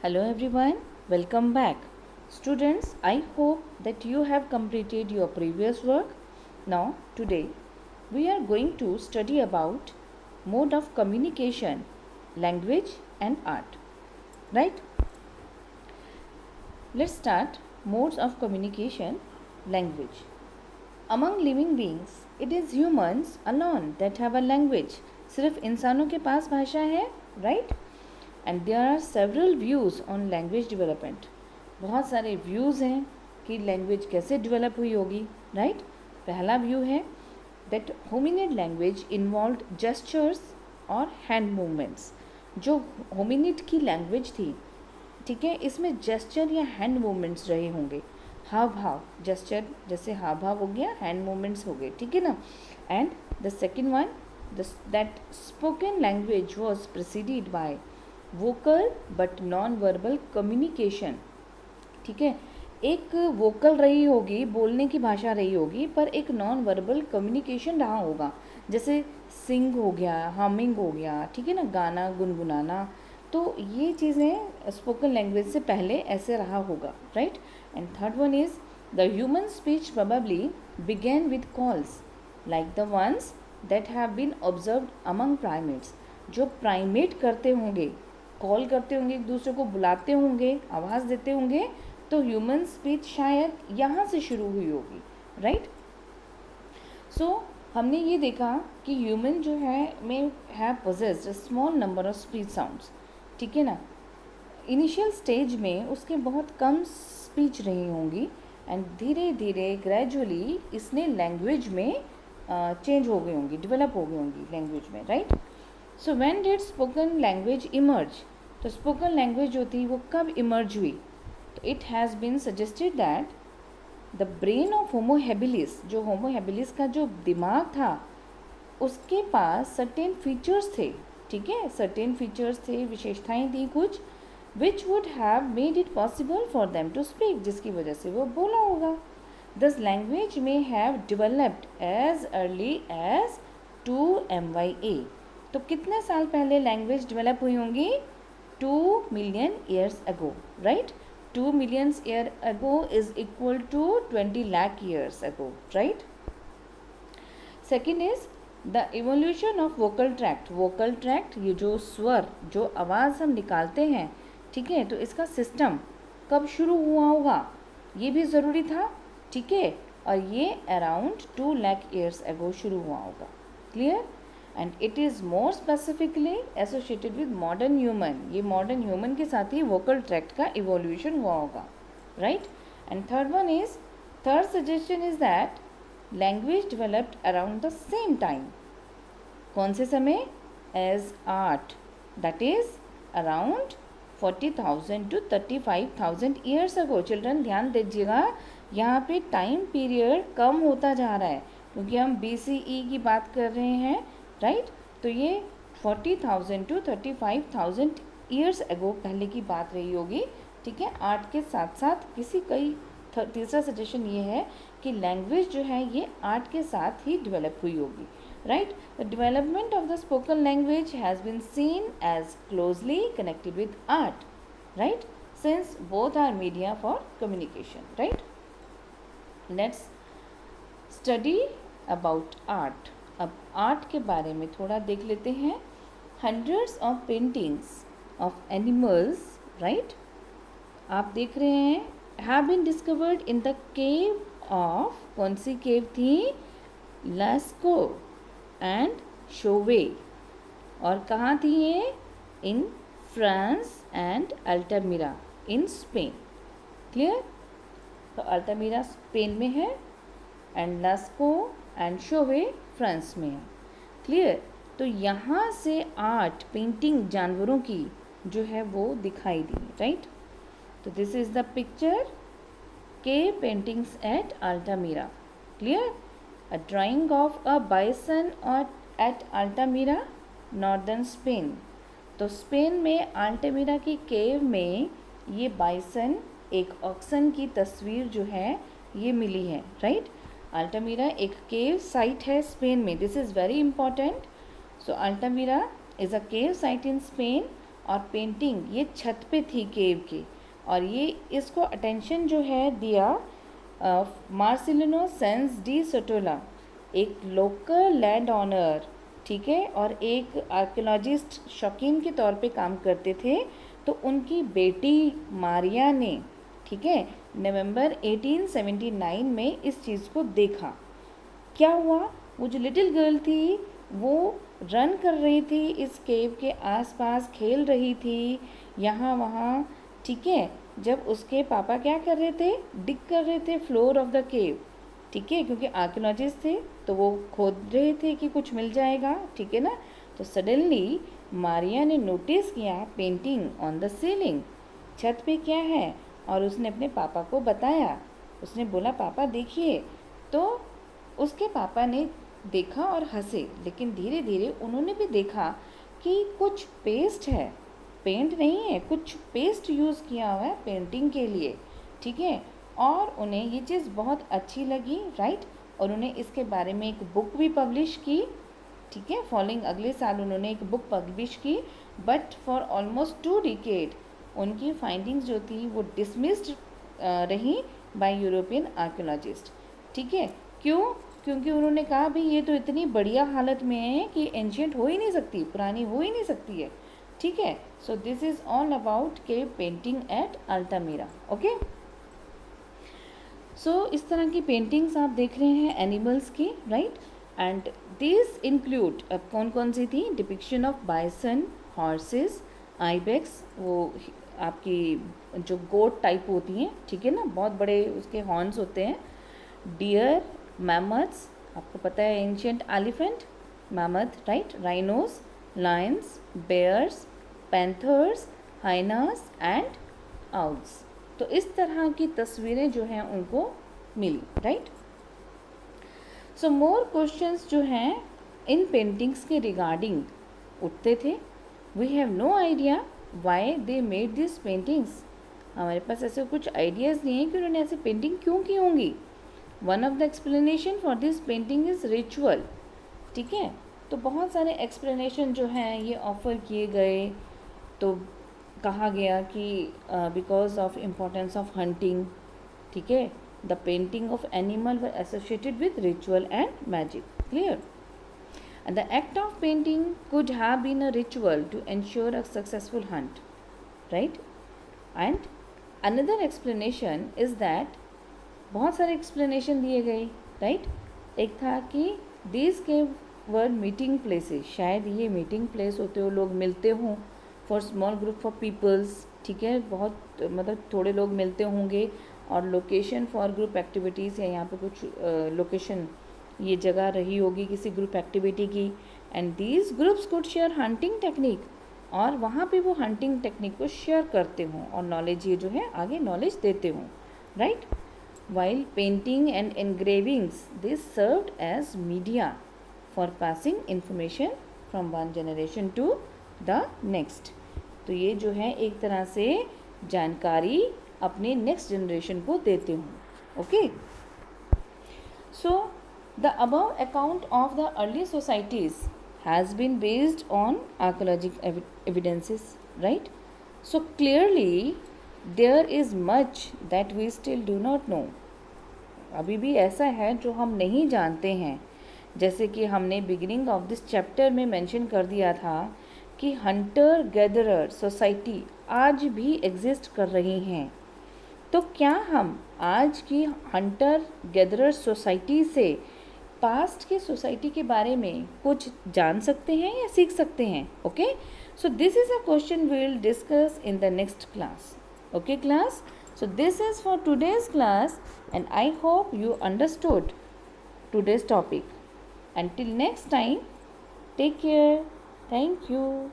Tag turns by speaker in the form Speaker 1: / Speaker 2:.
Speaker 1: Hello everyone, welcome back. Students, I hope that you have completed your previous work. Now, today we are going to study about mode of communication, language and art. Right? Let's start modes of communication, language. Among living beings, it is humans alone that have a language. सिर्फ इंसानों के पास भाषा है, right? And there are several views on language development. बहुत सारे views हैं कि language कैसे डेवलप हुई होगी, राइट? पहला व्यू है that hominid language involved gestures और हैंड मूवमेंट्स. जो होमिनिड की लैंग्वेज थी, ठीक है, इसमें जेस्चर या हैंड मूवमेंट्स रहे होंगे. हाव भाव, जेस्चर जैसे हाव भाव हो गया, हैंड मूवमेंट्स हो गए, ठीक है ना. And the second one, that spoken language was preceded by vocal but non verbal communication. ठीक है, एक वोकल रही होगी, बोलने की भाषा रही होगी, पर एक नॉन वर्बल कम्युनिकेशन रहा होगा. जैसे सिंग हो गया, हमिंग हो गया, ठीक है ना, गाना गुनगुनाना. तो ये चीज़ें स्पोकन लैंग्वेज से पहले ऐसे रहा होगा, right. And third one is the human speech probably began with calls like the ones that have been observed among primates. जो प्राइमेट करते होंगे, कॉल करते होंगे, एक दूसरे को बुलाते होंगे, आवाज़ देते होंगे, तो ह्यूमन स्पीच शायद यहाँ से शुरू हुई होगी, राइट. सो हमने ये देखा कि ह्यूमन जो है में have possessed a small number of speech sounds. ठीक है ना. इनिशियल स्टेज में उसके बहुत कम स्पीच रही होंगी एंड धीरे धीरे ग्रेजुअली इसने लैंग्वेज में चेंज हो गई होंगी, डेवलप हो गई होंगी लैंग्वेज में, right. So when did spoken language emerge. तो स्पोकन लैंग्वेज जो थी वो कब इमर्ज हुई. तो it has been suggested that the brain of Homo habilis, जो होमो हैबिलिस का जो दिमाग था, उसके पास सर्टेन फीचर्स थे. ठीक है, सर्टेन फीचर्स थे, विशेषताएं थी कुछ, which would have made it possible for them to speak, जिसकी वजह से वो बोला होगा. This language may have developed as early as 2 MYA. तो कितने साल पहले लैंग्वेज डेवलप हुई होंगी. 2 million years ago, right. 2 million year ago is equal to 20 lakh years ago, right. Second is the evolution of vocal tract. Vocal tract, ये जो स्वर, जो आवाज़ हम निकालते हैं, ठीक है, तो इसका सिस्टम कब शुरू हुआ होगा, ये भी ज़रूरी था. ठीक है, और ये अराउंड 2 लाख ईयर्स अगो शुरू हुआ होगा. Clear. And it is more specifically associated with modern human. ये मॉडर्न ह्यूमन के साथ ही वोकल ट्रैक्ट का इवोल्यूशन हुआ होगा, right. And third suggestion is that language developed around the same time. कौन से समय. As art, that is around 40,000 to 35,000 years ago. Children ध्यान दीजिएगा, यहाँ पे टाइम पीरियड कम होता जा रहा है क्योंकि हम BCE की बात कर रहे हैं, राइट. तो ये 40,000 to 35,000 ईयर्स अगो पहले की बात रही होगी. ठीक है, आर्ट के साथ साथ तीसरा सजेशन ये है कि लैंग्वेज जो है ये आर्ट के साथ ही डेवलप हुई होगी, right. The development of the spoken language has been seen as closely connected with art, right, since both are media for communication, right. Let's study about art. अब आर्ट के बारे में थोड़ा देख लेते हैं. Hundreds of paintings of animals, right, आप देख रहे हैं, have been discovered in the cave of, कौन सी केव थी, लास्को एंड शोवे. और कहाँ थी ये, in France and Altamira in Spain. Clear. तो अल्टामिरा स्पेन में है एंड लास्को एंड शोवे फ्रांस में है. क्लियर. तो यहाँ से आर्ट, पेंटिंग जानवरों की जो है वो दिखाई दी, राइट. तो दिस इज द पिक्चर, के paintings at Altamira. Clear. A drawing of a bison और एट अल्टामिरा, नॉर्दर्न स्पेन. तो स्पेन में अल्टामिरा की केव में ये बाइसन, एक ऑक्सन की तस्वीर जो है ये मिली है, राइट. अल्टामिरा एक केव साइट है स्पेन में. This is very important. So Altamira is a cave site in Spain और पेंटिंग ये छत पे थी केव के, और ये इसको अटेंशन जो है दिया मार्सिलिनो सेंस डी सोटोला, एक लोकल लैंड ऑनर, ठीक है, और एक आर्कियोलॉजिस्ट शौकीन के तौर पे काम करते थे। तो उनकी बेटी मारिया ने, ठीक है, नवंबर 1879 में इस चीज़ को देखा। क्या हुआ, वो जो लिटिल गर्ल थी वो रन कर रही थी, इस केव के आसपास खेल रही थी यहाँ वहाँ, ठीक है, जब उसके पापा क्या कर रहे थे, डिग कर रहे थे फ्लोर ऑफ द केव, ठीक है, क्योंकि आर्कियोलॉजिस्ट थे तो वो खोद रहे थे कि कुछ मिल जाएगा, ठीक है ना। तो सडनली मारिया ने नोटिस किया पेंटिंग ऑन द सीलिंग, छत पे क्या है, और उसने अपने पापा को बताया। उसने बोला पापा देखिए, तो उसके पापा ने देखा और हंसे, लेकिन धीरे धीरे उन्होंने भी देखा कि कुछ पेस्ट है, पेंट नहीं है, कुछ पेस्ट यूज़ किया हुआ है पेंटिंग के लिए, ठीक है, और उन्हें ये चीज़ बहुत अच्छी लगी, राइट, और उन्हें इसके बारे में एक बुक भी पब्लिश की, ठीक है, फॉलोइंग अगले साल उन्होंने एक बुक पब्लिश की। बट फॉर ऑलमोस्ट 2 डिकेड उनकी फाइंडिंग्स जो थी वो डिसमिस्ड रही बाय यूरोपियन आर्कियोलॉजिस्ट, ठीक है। क्यों, क्योंकि उन्होंने कहा भाई ये तो इतनी बढ़िया हालत में है कि एंशियंट हो ही नहीं सकती, पुरानी हो ही नहीं सकती है, ठीक है। So this is all about cave painting at Altamira, okay. So इस तरह की पेंटिंग्स आप देख रहे हैं एनिमल्स की, राइट, एंड दिस इंक्लूड, अब कौन कौन सी थी, depiction of bison, horses, ibex, वो आपकी जो गोट टाइप होती हैं, ठीक है ना, बहुत बड़े उसके हॉर्न्स होते हैं, डियर, मैमथ्स, आपको पता है ancient elephant, mammoth, right, rhinos, lions, bears, panthers, hyenas and owls. तो इस तरह की तस्वीरें जो हैं उनको मिली, राइट। सो मोर क्वेश्चंस जो हैं इन पेंटिंग्स के रिगार्डिंग उठते थे। We have no idea why they made this paintings, हमारे पास ऐसे कुछ आइडियाज़ नहीं है कि उन्होंने ऐसे पेंटिंग क्यों की होंगी। One of the explanation for this painting is ritual, ठीक है, तो बहुत सारे एक्सप्लेनेशन जो हैं ये ऑफ़र किए गए। तो कहा गया कि because of importance of hunting, ठीक है, the painting of animal were associated with ritual and magic, clear, and the act of painting could have been a ritual to ensure a successful hunt, right, and another explanation is that बहुत सारे explanation दिए गए, right, एक था कि these cave were meeting places, शायद ये meeting place होते हो, लोग मिलते हों, for small group of peoples, ठीक है, बहुत मतलब थोड़े लोग मिलते होंगे, और लोकेशन फॉर ग्रुप एक्टिविटीज़, या यहाँ पे कुछ लोकेशन ये जगह रही होगी किसी ग्रुप एक्टिविटी की, and these groups could share hunting technique, और वहाँ पे वो हंटिंग टेक्निक को शेयर करते हों और नॉलेज ये जो है आगे नॉलेज देते हों, right. While painting and engravings this served as media for passing information from one generation to the next, तो ये जो है एक तरह से जानकारी अपने नेक्स्ट जनरेशन को देते हों, okay. So the above account of the early societies has been based on archaeological evidences, right? So clearly there is much that we still do not know. अभी भी ऐसा है जो हम नहीं जानते हैं, जैसे कि हमने बिगिनिंग ऑफ दिस चैप्टर में मेंशन कर दिया था कि हंटर गैदरर सोसाइटी आज भी एग्जिस्ट कर रही हैं। तो क्या हम आज की हंटर गैदरर सोसाइटी से पास्ट की सोसाइटी के बारे में कुछ जान सकते हैं या सीख सकते हैं, okay. So this is a question we will discuss in the next class, okay class. So this is for today's class and I hope you understood today's topic. Until next time, take care. Thank you.